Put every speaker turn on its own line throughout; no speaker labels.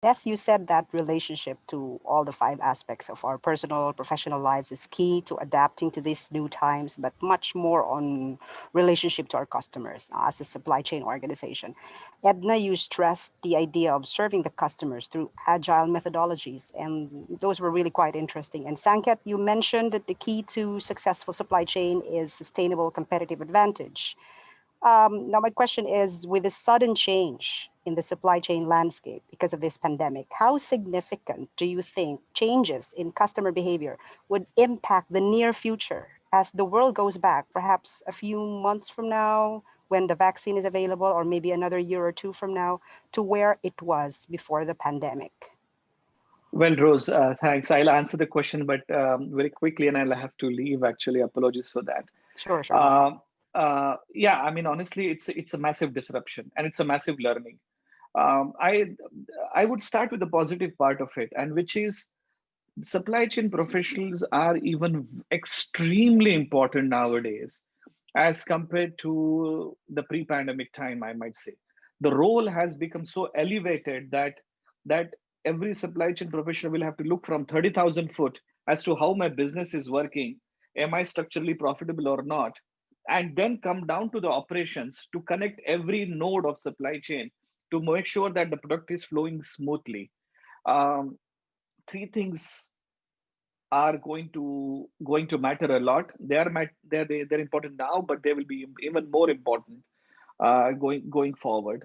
Yes, you said that relationship to all the five aspects of our personal, professional lives is key to adapting to these new times, but much more on relationship to our customers as a supply chain organization. Edna, you stressed the idea of serving the customers through agile methodologies, and those were really quite interesting. And Sanket, you mentioned that the key to successful supply chain is sustainable competitive advantage. Now, my question is, with the sudden change in the supply chain landscape because of this pandemic, how significant do you think changes in customer behavior would impact the near future as the world goes back, perhaps a few months from now, when the vaccine is available, or maybe another year or two from now, to where it was before the pandemic?
Well, Rose, thanks. I'll answer the question, but very quickly, and I'll have to leave. Actually, apologies for that.
Sure, sure, no
Uh,
problem.
yeah, I mean, honestly, it's a massive disruption and it's a massive learning. Um, I I would start with the positive part of it, and which is supply chain professionals are even extremely important nowadays as compared to the pre-pandemic time, I might say. The role has become so elevated that every supply chain professional will have to look from 30,000 foot as to how my business is working, am I structurally profitable or not, and then come down to the operations to connect every node of supply chain to make sure that the product is flowing smoothly. Um, Three things are going to matter a lot. They're important now, but they will be even more important going forward.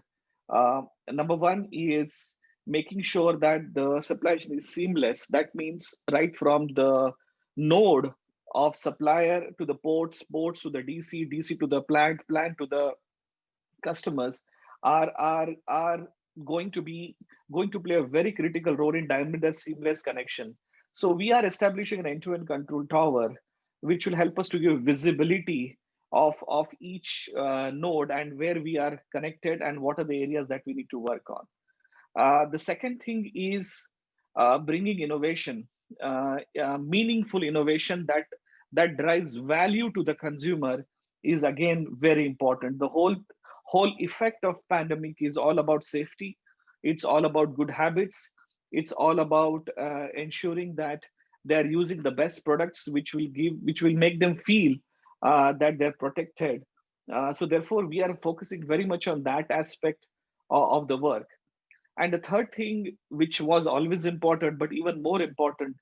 Number one is making sure that the supply chain is seamless. That means right from the node of supplier to the ports to the DC to the plant to the customers are going to play a very critical role in diamond that seamless connection. So we are establishing an end-to-end control tower, which will help us to give visibility of each node and where we are connected and what are the areas that we need to work on. The second thing is bringing innovation, meaningful innovation that drives value to the consumer is again very important. The whole effect of pandemic is all about safety. It's all about good habits. It's all about ensuring that they're using the best products, which will make them feel that they're protected. So therefore, we are focusing very much on that aspect of the work. And the third thing, which was always important, but even more important,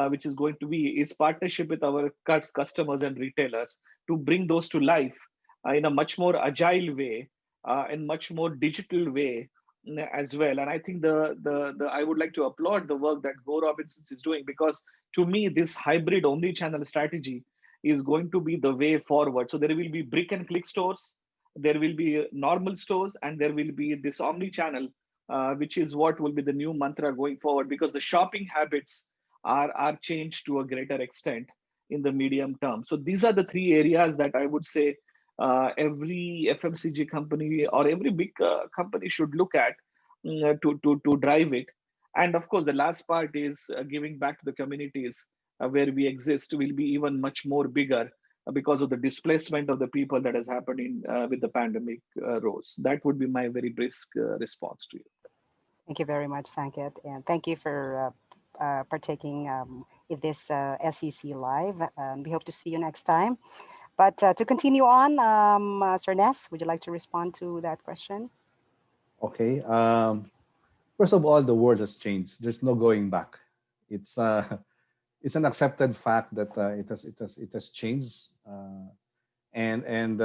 which is going to be, is partnership with our customers and retailers to bring those to life in a much more agile way, and much more digital way as well. And I think the I would like to applaud the work that GoRobinsons is doing, because to me, this hybrid omni-channel strategy is going to be the way forward. So there will be brick and click stores, there will be normal stores, and there will be this omni-channel, which is what will be the new mantra going forward, because the shopping habits are changed to a greater extent in the medium term. So these are the three areas that I would say every FMCG company or every big company should look at to drive it. And of course, the last part is giving back to the communities where we exist will be even much more bigger because of the displacement of the people that has happened in with the pandemic, rose. That would be my very brisk response to you.
Thank you very much, Sanket, and thank you for partaking in this SEC Live. We hope to see you next time. But to continue on, Sir Ness, would you like to respond to that question?
Okay. First of all, the world has changed. There's no going back. It's it's an accepted fact that it has changed, and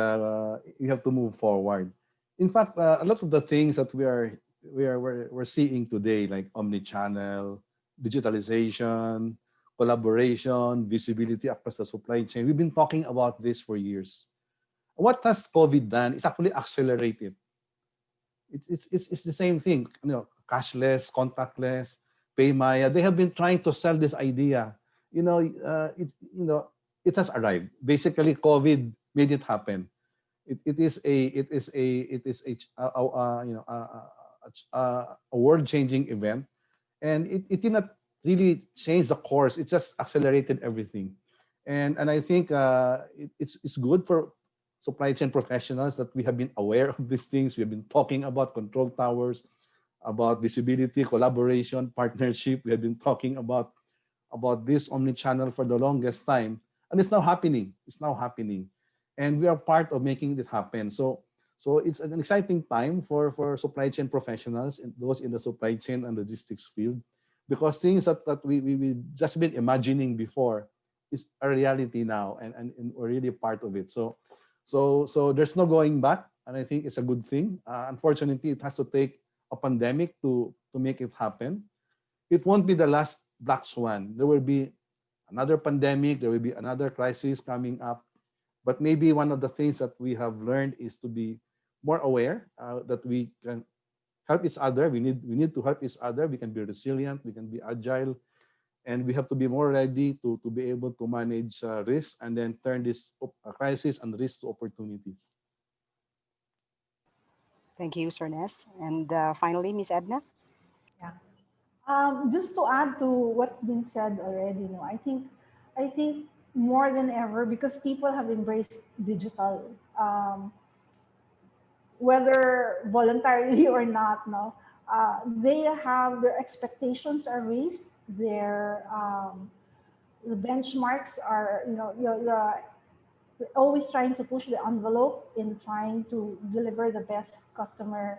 you have to move forward. In fact, a lot of the things that we're seeing today, like omni-channel, digitalization, collaboration, visibility across the supply chain, we've been talking about this for years. What has COVID done is actually accelerated. It's the same thing, cashless, contactless, pay Maya. They have been trying to sell this idea. It has arrived. Basically, COVID made it happen. A world changing event, and it did not really change the course. It just accelerated everything, and I think it's good for supply chain professionals that we have been aware of these things. We have been talking about control towers, about visibility, collaboration, partnership. We have been talking about this omni-channel for the longest time, and it's now happening. It's now happening, and we are part of making it happen. So it's an exciting time for supply chain professionals and those in the supply chain and logistics field, because things that we just been imagining before is a reality now, and we're really part of it. So there's no going back, and I think it's a good thing. Unfortunately, it has to take a pandemic to make it happen. It won't be the last black swan. There will be another pandemic. There will be another crisis coming up. But maybe one of the things that we have learned is to be more aware that we can help each other. We need to help each other. We can be resilient. We can be agile, and we have to be more ready to be able to manage risk and then turn this crisis and risk to opportunities.
Thank you, Sir Ness. And finally, Miss Edna.
Yeah. Just to add to what's been said already, I think more than ever, because people have embraced digital, whether voluntarily or not, no, they have their expectations are raised, their the benchmarks are, you're always trying to push the envelope in trying to deliver the best customer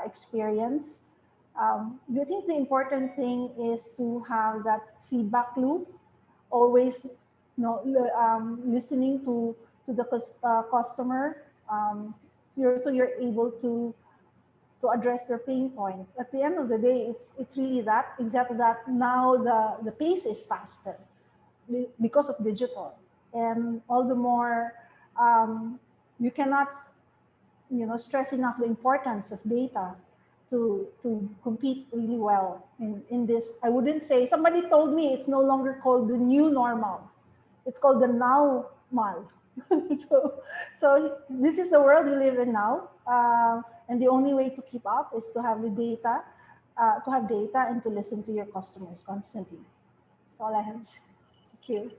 experience. Do you think the important thing is to have that feedback loop, always, listening to the customer, so you're able to address their pain point. At the end of the day, it's really that, except that now the pace is faster because of digital, and all the more, you cannot, stress enough the importance of data to compete really well in this. I wouldn't say, somebody told me it's no longer called the new normal, it's called the now mal. So this is the world we live in now, and the only way to keep up is to have the data, and to listen to your customers constantly. That's all I have to say. Thank you.